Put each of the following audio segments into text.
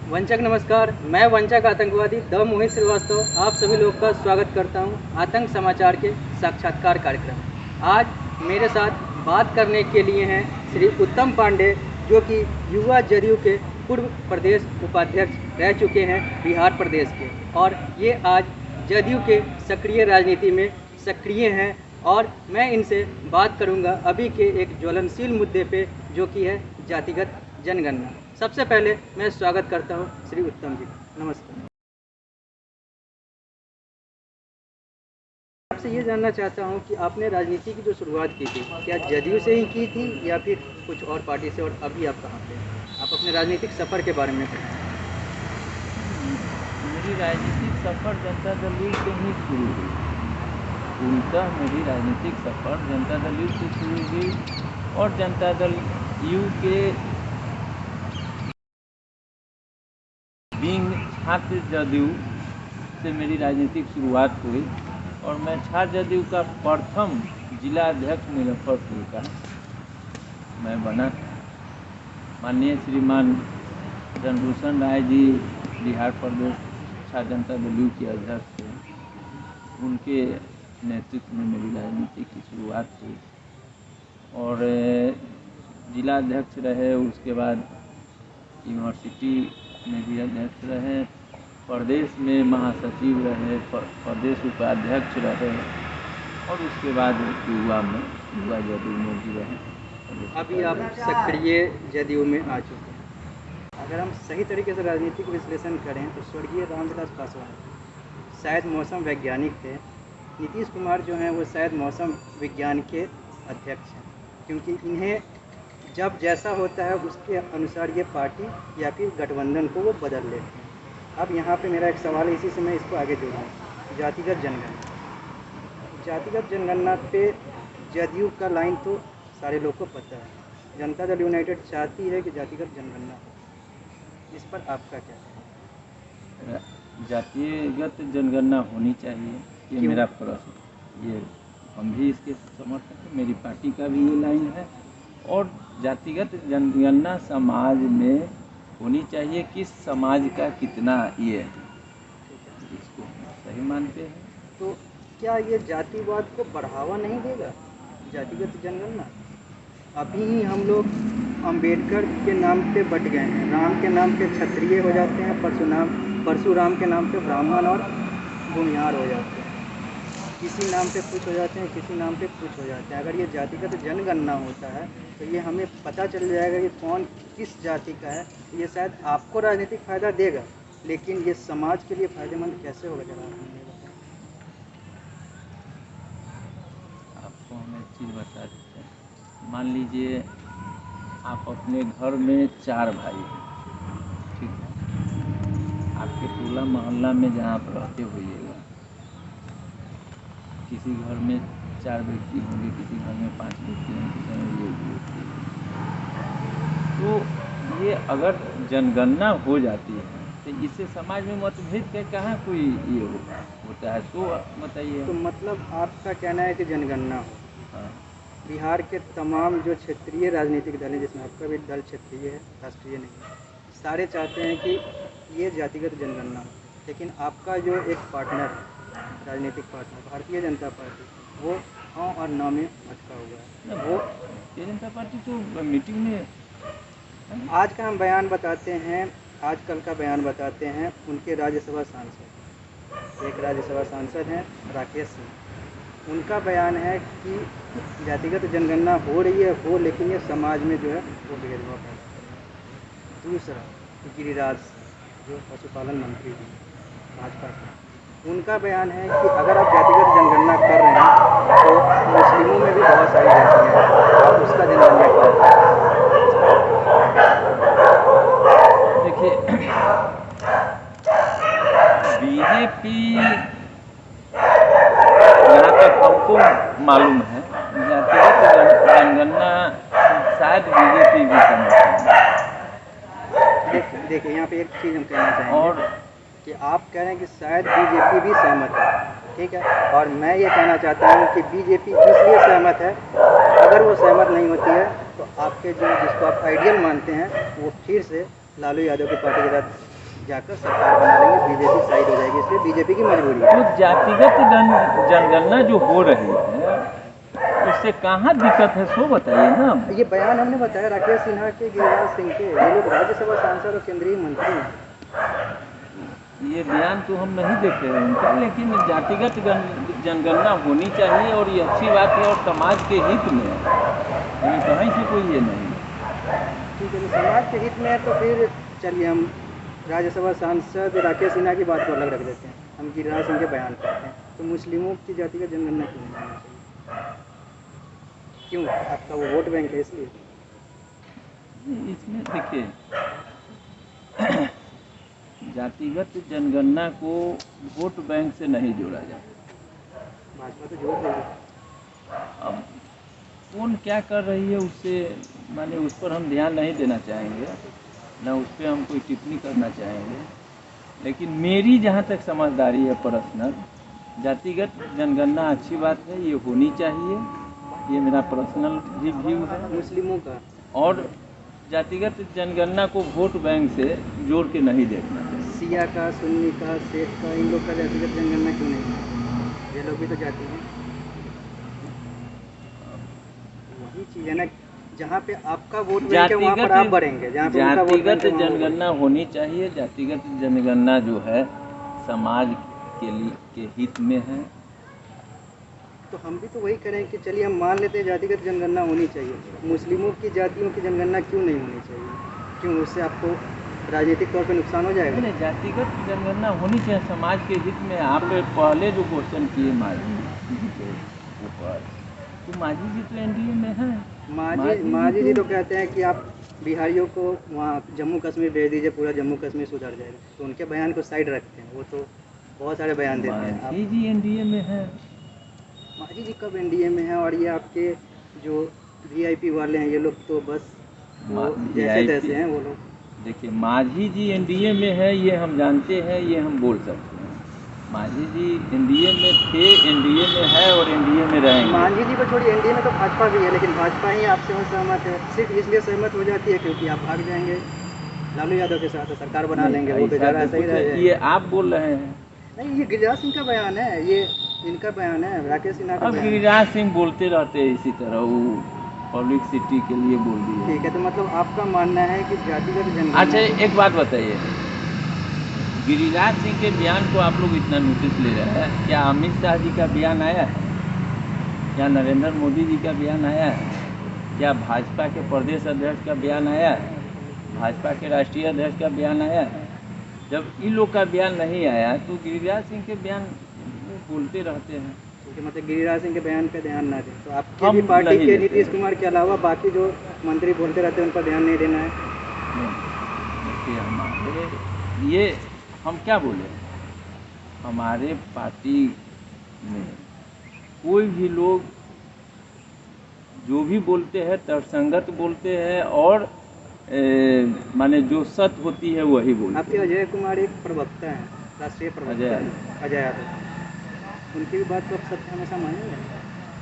वंचक नमस्कार। मैं वंचक आतंकवादी द मोहित श्रीवास्तव आप सभी लोग का स्वागत करता हूं आतंक समाचार के साक्षात्कार कार्यक्रम में। आज मेरे साथ बात करने के लिए हैं श्री उत्तम पांडे, जो कि युवा जदयू के पूर्व प्रदेश उपाध्यक्ष रह चुके हैं बिहार प्रदेश के, और ये आज जदयू के सक्रिय राजनीति में सक्रिय हैं। और मैं इनसे बात करूंगा अभी के एक ज्वलनशील मुद्दे पे, जो कि है जातिगत जनगणना। सबसे पहले मैं स्वागत करता हूं श्री उत्तम जी, नमस्कार। आपसे ये जानना चाहता हूं कि आपने राजनीति की जो शुरुआत की थी, क्या जदयू से ही की थी या फिर कुछ और पार्टी से, और अभी आप कहाँ पे? आप अपने राजनीतिक सफ़र के बारे में बताएं। मेरी राजनीतिक सफ़र जनता दल यू से ही शुरू हुई। उल्टा मेरी राजनीतिक सफ़र जनता दल यू से शुरू हुई और जनता दल यू के विंग छात्र जदयू से मेरी राजनीतिक शुरुआत हुई और मैं छात्र जदयू का प्रथम जिला अध्यक्ष मुजफ्फरपुर का मैं बना। माननीय श्रीमान रणभूषण राय जी बिहार प्रदेश छात्र जनता दल यू के अध्यक्ष थे, उनके नेतृत्व में मेरी राजनीति की शुरुआत हुई और जिला अध्यक्ष रहे। उसके बाद यूनिवर्सिटी में भी अध्यक्ष रहे, प्रदेश में महासचिव रहे, प्रदेश उपाध्यक्ष रहे और उसके बाद युवा जदयू में भी रहे। अभी आप सक्रिय जदयू में आ चुके हैं। अगर हम सही तरीके से राजनीतिक विश्लेषण करें तो स्वर्गीय रामविलास पासवान शायद मौसम वैज्ञानिक थे। नीतीश कुमार जो हैं वो शायद मौसम विज्ञान के अध्यक्ष हैं, क्योंकि इन्हें जब जैसा होता है उसके अनुसार ये पार्टी या फिर गठबंधन को वो बदल लेते हैं। अब यहाँ पे मेरा एक सवाल है, इसी से मैं इसको आगे जोड़ूँ। जातिगत जनगणना पे जदयू का लाइन तो सारे लोग को पता है। जनता दल यूनाइटेड चाहती है कि जातिगत जनगणना हो, इस पर आपका क्या है? जातिगत जनगणना होनी चाहिए, ये मेरा प्रश्न। ये हम भी इसके समर्थक हैं, मेरी पार्टी का भी ये लाइन है। और जातिगत जनगणना समाज में होनी चाहिए, किस समाज का कितना ये है, इसको सही मानते हैं। तो क्या ये जातिवाद को बढ़ावा नहीं देगा जातिगत जनगणना? अभी ही हम लोग अंबेडकर के नाम पे बट गए हैं, राम के नाम पे क्षत्रिय हो जाते हैं, परशुराम के नाम पे ब्राह्मण और भूमिहार हो जाते हैं, किसी नाम पे कुछ हो जाते हैं, किसी नाम पे कुछ हो जाते हैं। अगर ये जातिगत जनगणना होता है तो ये हमें पता चल जाएगा कि कौन किस जाति का है। ये शायद आपको राजनीतिक फ़ायदा देगा, लेकिन ये समाज के लिए फ़ायदेमंद कैसे होगा, जरा आप हमें बताएं। आपको हम एक चीज़ बता देते हैं। मान लीजिए आप अपने घर में 4 भाई हैं, ठीक है। आपके टोला मोहल्ला में जहाँ आप रहते होइएगा, किसी घर में 4 व्यक्ति होंगे, किसी घर में 5 व्यक्ति होंगे, किसी घर में 1 व्यक्ति। तो ये अगर जनगणना हो जाती है तो इससे समाज में मतभेद का कहाँ कोई ये होता है, तो बताइए। तो मतलब आपका कहना है कि जनगणना हो। हाँ। बिहार के तमाम जो क्षेत्रीय राजनीतिक दल हैं, जिसमें आपका भी दल क्षेत्रीय है, राष्ट्रीय नहीं, सारे चाहते हैं कि ये जातिगत जनगणना हो। लेकिन आपका जो एक पार्टनर है, राजनीतिक पार्टनर भारतीय जनता पार्टी, वो हाँ और ना में अटका हुआ है। वो भारतीय जनता पार्टी तो मीटिंग में आज का हम बयान बताते हैं, आजकल का बयान बताते हैं उनके राज्यसभा सांसद, एक राज्यसभा सांसद हैं राकेश सिंह। उनका बयान है कि जातिगत जनगणना हो रही है, लेकिन ये समाज में जो है वो भेदभाव पैदा कर रहा है। दूसरा गिरिराज जो पशुपालन मंत्री हैं भाजपा के, उनका बयान है कि अगर आप जातिगत जनगणना कर रहे हैं तो मुस्लिमों में भी बहुत सारी जातियाँ हैं, आप उसका जनगणना करें। देखिए, बीजेपी जहाँ तक हमको मालूम है, जातिगत जनगणना शायद बीजेपी भी समर्थन है। देखिए यहाँ पे एक चीज़ हम कहना चाहेंगे और कि आप कह रहे हैं कि शायद बीजेपी भी सहमत है, ठीक है, और मैं ये कहना चाहता हूँ कि बीजेपी इसलिए सहमत है, अगर वो सहमत नहीं होती है तो आपके जो जिसको आप आइडियल मानते हैं वो फिर से लालू यादव की पार्टी के साथ जाकर सरकार बना लेंगे, बीजेपी साइड हो जाएगी, इसलिए बीजेपी की मजबूरी है। तो जातिगत जनगणना जो हो रही है उससे कहाँ दिक्कत है सो बताइए ना। ये बयान हमने बताया राकेश सिन्हा के, गिरिराज सिंह के, ये लोग राज्यसभा सांसद और केंद्रीय मंत्री हैं। ये बयान तो हम नहीं देखे हैं उनका, लेकिन जातिगत जनगणना होनी चाहिए और ये अच्छी बात है और समाज के हित में है, लेकिन कहीं से कोई ये नहीं है। ठीक है, तो समाज के हित में है तो फिर चलिए हम राज्यसभा सांसद राकेश सिन्हा की बात को अलग रख देते हैं, हम गिरिराज सिंह के बयान करते हैं। तो मुस्लिमों की जाति का जनगणना क्यों नहीं होना चाहिए? क्यों? आपका वो वोट बैंक है इसलिए? इसमें देखिए जातिगत जनगणना को वोट बैंक से नहीं जोड़ा जाता। भाजपा तो जोड़ रही है। अब कौन क्या कर रही है उससे माने उस पर हम ध्यान नहीं देना चाहेंगे, ना उस पर हम कोई टिप्पणी करना चाहेंगे, लेकिन मेरी जहाँ तक समझदारी है पर्सनल, जातिगत जनगणना अच्छी बात है, ये होनी चाहिए, ये मेरा पर्सनल व्यू है मुस्लिमों का। और जातिगत जनगणना को वोट बैंक से जोड़ के नहीं देखना चाहिए। सिया का, सुन्नी का, शेख का, इन लोग का जातिगत जनगणना क्यों नहीं है? ये लोग भी तो जाति हैं। वही चीज़ है ना, जहाँ पे आपका वोट बैंक है वहाँ पर आप बढ़ेंगे, जहाँ पे उनका वोट बैंक जातिगत है वहाँ वो जनगणना होनी चाहिए। जातिगत जनगणना जो है समाज के लिए के हित में है। तो हम भी तो वही करें कि चलिए हम मान लेते हैं जातिगत जनगणना होनी चाहिए, मुस्लिमों की जातियों की जनगणना क्यों नहीं होनी चाहिए? क्यों, उससे आपको राजनीतिक तौर पे नुकसान हो जाएगा? नहीं, जातिगत जनगणना होनी चाहिए, समाज के हित में। आप पहले जो क्वेश्चन किए मांझी जी के ऊपर, तो मांझी जी तो एनडीए में है। मांझी जी तो कहते हैं कि आप बिहारियों को वहाँ जम्मू कश्मीर भेज दीजिए, पूरा जम्मू कश्मीर सुधर जाएगा, तो उनके बयान को साइड रखते हैं। वो तो बहुत सारे बयान देते हैं। मांझी जी एनडीए में है। मांझी जी कब एनडीए में हैं? और ये आपके जो वीआईपी वाले हैं ये लोग तो बस वो जैसे तैसे हैं वो लोग। देखिए मांझी जी एनडीए में है ये हम जानते हैं, ये हम बोल सकते हैं। मांझी जी एनडीए में थे, एनडीए में है और एनडीए में रहेंगे। मांझी जी को छोड़िए, एनडीए में तो भाजपा भी है, लेकिन भाजपा ही आपसे वो सहमत है, सिर्फ इसलिए सहमत हो जाती है क्योंकि आप भाग जाएंगे लालू यादव के साथ, सरकार बना लेंगे, वो बेचारा ऐसा ही रह जाएगा। ये आप बोल रहे हैं। नहीं, ये गिरिराज सिंह का बयान है, ये इनका बयान है, राकेश सिन्हा का अब बयान है। गिरिराज सिंह बोलते रहते हैं इसी तरह, वो पब्लिसिटी के लिए बोल दिए। ठीक है, तो मतलब आपका मानना है कि जातिगत जनगणना। अच्छा एक बात बताइए, गिरिराज सिंह के बयान को आप लोग इतना नोटिस ले रहे हैं, क्या अमित शाह जी का बयान आया है? क्या नरेंद्र मोदी जी का बयान आया है? क्या भाजपा के प्रदेश अध्यक्ष का बयान आया है? भाजपा के राष्ट्रीय अध्यक्ष का बयान आया है? जब इन लोग का बयान नहीं आया तो गिरिराज सिंह के बयान बोलते रहते हैं। तो मतलब गिरिराज सिंह के बयान पे ध्यान ना दें, तो आपकी भी पार्टी के नीतीश कुमार के अलावा बाकी जो मंत्री बोलते रहते हैं उन पर ध्यान नहीं देना है? देखिए हमारे ये हम क्या बोले, हमारे पार्टी में कोई भी लोग जो भी बोलते हैं तर्कसंगत बोलते हैं और माने जो सत्य होती है वही बोलते हैं। आपके अजय कुमार एक प्रवक्ता हैं, राष्ट्रीय प्रवक्ता हैं, अजय यादव, उनकी भी बात तो आप सत्य हमेशा मानेंगे?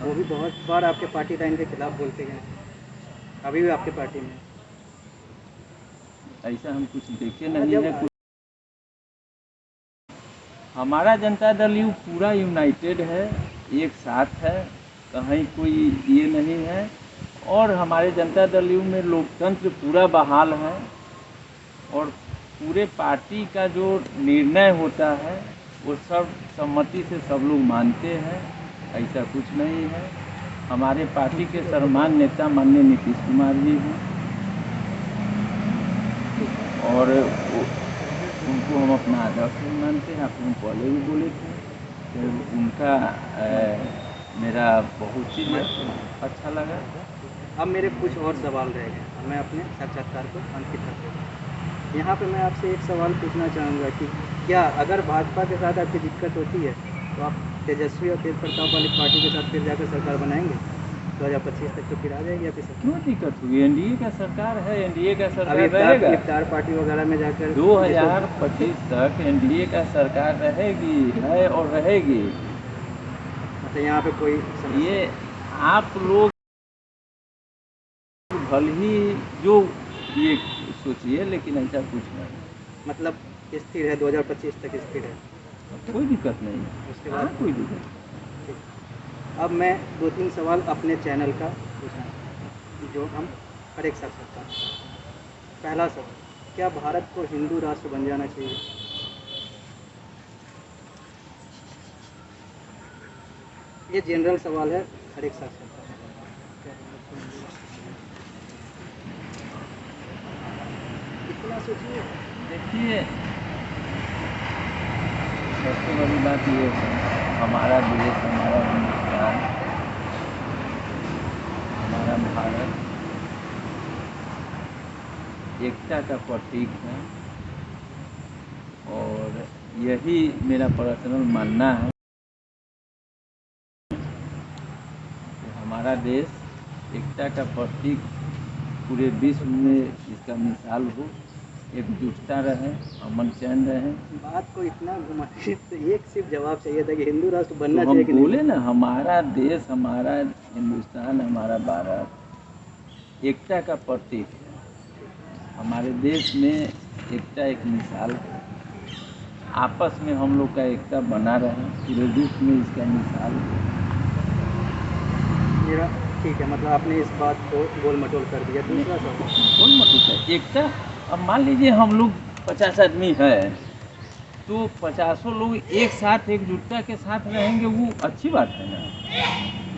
वो भी बहुत बार आपके पार्टी लाइन के खिलाफ बोलते गए, अभी भी आपकी पार्टी में। ऐसा हम कुछ देखे नहीं है। कुछ हमारा जनता दल यू पूरा यूनाइटेड है, एक साथ है, कहीं कोई ये नहीं है। और हमारे जनता दल यू में लोकतंत्र पूरा बहाल है और पूरे पार्टी का जो निर्णय होता है वो सब सम्मति से सब लोग मानते हैं, ऐसा कुछ नहीं है। हमारे पार्टी के सर्वमान्य नेता माननीय नीतीश कुमार जी हैं और उनको हम अपना आदर्श मानते हैं। आप लोग पहले भी बोले थे, तो उनका मेरा बहुत चीज़ अच्छा लगा। अब मेरे कुछ और सवाल रह गए, मैं अपने साक्षात्कार को अंकित करते हूँ। यहाँ पे मैं आपसे एक सवाल पूछना चाहूँगा कि क्या अगर भाजपा के साथ आपकी दिक्कत होती है तो आप तेजस्वी और तेज प्रताप वाली पार्टी के साथ फिर जाकर सरकार बनाएंगे? 2025 तक तो फिर आ जाएगी आपकी सरकार। क्यों दिक्कत हुई? एनडीए का सरकार है, एनडीए का सरकार अभी रहेगा। इफ्तार पार्टी वगैरह में जाकर 2025 तक एनडीए का सरकार रहेगी, है और रहेगी। मतलब यहाँ पे कोई ये आप लोग भले ही जो ये सोचिए, लेकिन ऐसा कुछ नहीं। मतलब स्थिर है, 2025 तक स्थिर है। कोई दिक्कत नहीं है, उसके हाँ बाद कोई दिक्कत नहीं। अब मैं 2-3 सवाल अपने चैनल का पूछना है, जो हम हर एक साक्षात्कार। पहला सवाल, क्या भारत को हिंदू राष्ट्र बन जाना चाहिए? ये जनरल सवाल है, हर एक साक्षात्कार। क्या भारत को हिंदू राष्ट्र बन जाना चाहिए? इतना सोचिए। देखिए, सबसे बड़ी बात ये है, हमारा देश, हमारा हिंदुस्तान, हमारा भारत एकता का प्रतीक है, और यही मेरा पर्सनल मानना है कि हमारा देश एकता का प्रतीक पूरे विश्व में इसका मिसाल हो, एकजुटता रहे, अमन चैन रहे। बात को इतना घुमाते तो एक सिर्फ जवाब चाहिए था कि हिंदू राष्ट्र तो बनना हम चाहिए कि बोले नहीं। ना, हमारा देश, हमारा हिंदुस्तान, हमारा भारत एकता का प्रतीक है। हमारे देश में एकता एक मिसाल है, आपस में हम लोग का एकता बना रहे, पूरे विश्व में इसका मिसाल है। मेरा ठीक है, मतलब आपने इस बात को गोल मटोल कर दिया। दूसरा सवाल, कौन मतलब है एकता? अब मान लीजिए हम लोग 50 आदमी है, तो 50 लोग एक साथ एकजुटता के साथ रहेंगे, वो अच्छी बात है ना।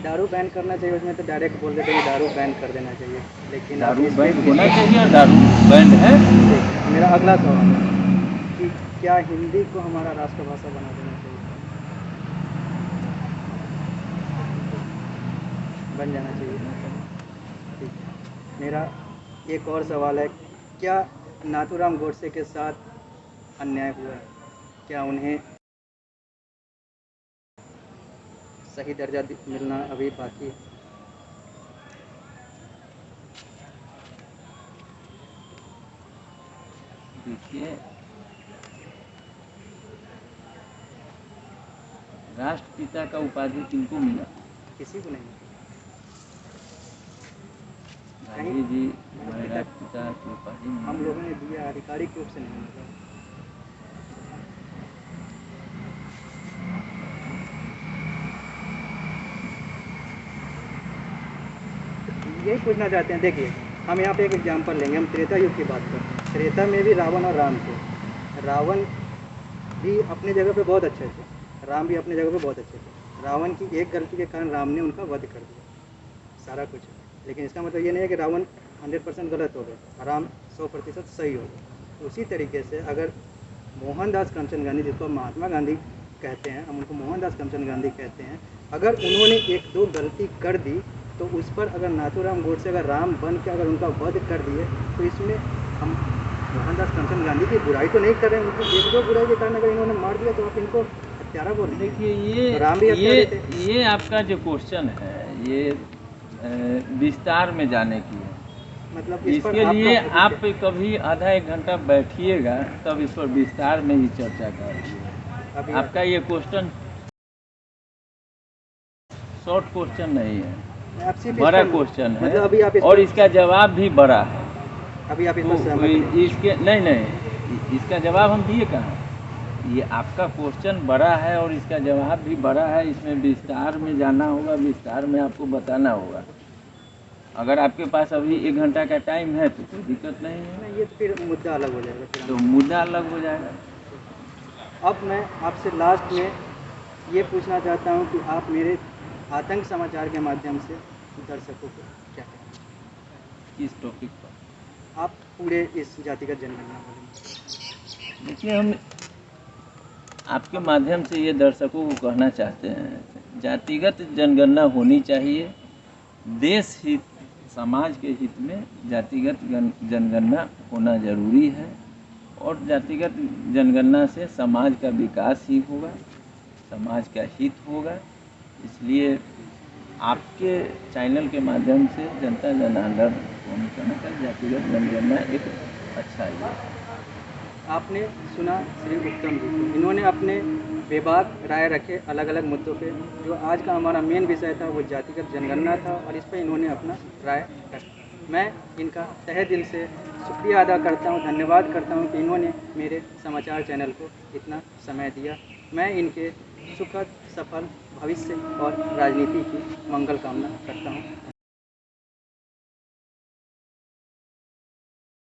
दारू बैन करना चाहिए, उसमें तो डायरेक्ट बोल देते हैं कि दारू बैन कर देना चाहिए, लेकिन आप दारू इस बैंड पे होना चाहिए, और दारू बैंड है। मेरा अगला सवाल है कि क्या हिंदी को हमारा राष्ट्रभाषा बना देना चाहिए? बन जाना चाहिए। ठीक है। मेरा एक और सवाल है, क्या नाथूराम गोडसे के साथ अन्याय हुआ है? क्या उन्हें सही दर्जा मिलना अभी बाकी है? देखिए, राष्ट्रपिता का उपाधि किनको मिला? किसी को नहीं। गांधी जी हमारे राष्ट्रपिता की उपाधि हम मिली। लोगों ने दिया, आधिकारिक रूप से नहीं मिला। यही पूछना चाहते हैं। देखिए, हम यहाँ पे एक एग्जांपल लेंगे, हम त्रेता युग की बात करते हैं। त्रेता में भी रावण और राम थे। रावण भी अपनी जगह पे बहुत अच्छे थे, राम भी अपनी जगह पे बहुत अच्छे थे। रावण की एक गलती के कारण राम ने उनका वध कर दिया, सारा कुछ। लेकिन इसका मतलब ये नहीं है कि रावण 100% गलत हो गए, राम 100% सही हो गए। उसी तरीके से अगर मोहनदास करमचंद गांधी, जिसको महात्मा गांधी कहते हैं, हम उनको मोहनदास करमचंद गांधी कहते हैं, अगर उन्होंने एक दो गलती कर दी, तो उस पर अगर नाथूराम गोडसे अगर राम बन के अगर उनका वध कर दिए, तो इसमें हम मोहनदास करमचंद गांधी की बुराई तो नहीं कर रहे हैं। उनकी एक दो बुराई के कारण अगर इन्होंने मार दिया, तो आप इनको हत्यारा बोल रहे हैं। देखिए, तो राम भी हत्यारे थे। ये आपका जो क्वेश्चन है, ये विस्तार में जाने की है। मतलब इस पर इसके लिए आपका आप कभी आधा एक घंटा बैठिएगा, तब इस पर विस्तार में ही चर्चा करेंगे। अभी आपका ये क्वेश्चन शॉर्ट क्वेश्चन नहीं है, आप सिर्फ बड़ा इस पर, क्वेश्चन है, मतलब अभी आप इस और पर, इसका जवाब भी बड़ा है। अभी आप इस तो पर सहमत नहीं? इसके नहीं, इसका जवाब हम दिए कहाँ? ये आपका क्वेश्चन बड़ा है और इसका जवाब भी बड़ा है। इसमें विस्तार में जाना होगा, विस्तार में आपको बताना होगा। अगर आपके पास अभी 1 घंटा का टाइम है तो कोई दिक्कत नहीं है, नहीं, ये तो फिर मुद्दा अलग हो जाएगा। फिर तो हम, मुद्दा अलग हो जाएगा। अब मैं आपसे लास्ट में ये पूछना चाहता हूँ कि आप मेरे आतंक समाचार के माध्यम से दर्शकों को क्या कहें? किस टॉपिक पर? आप पूरे इस जातिगत जनगणना बोलेंगे। देखिए, हम आपके माध्यम से ये दर्शकों को कहना चाहते हैं, जातिगत जनगणना होनी चाहिए। देश हित, समाज के हित में जातिगत जनगणना होना जरूरी है, और जातिगत जनगणना से समाज का विकास ही होगा, समाज का हित होगा। इसलिए आपके चैनल के माध्यम से जनता जन आंदोलन को हम कहना चाहिए, जातिगत जनगणना एक अच्छा ही है। आपने सुना श्री उत्तम जी को, इन्होंने अपने बेबाक राय रखे अलग अलग मुद्दों पे। जो आज का हमारा मेन विषय था वो जातिगत जनगणना था, और इस पर इन्होंने अपना राय रखा। मैं इनका तहे दिल से शुक्रिया अदा करता हूँ, धन्यवाद करता हूँ कि इन्होंने मेरे समाचार चैनल को इतना समय दिया। मैं इनके सुखद सफल भविष्य और राजनीति की मंगल कामना करता हूँ।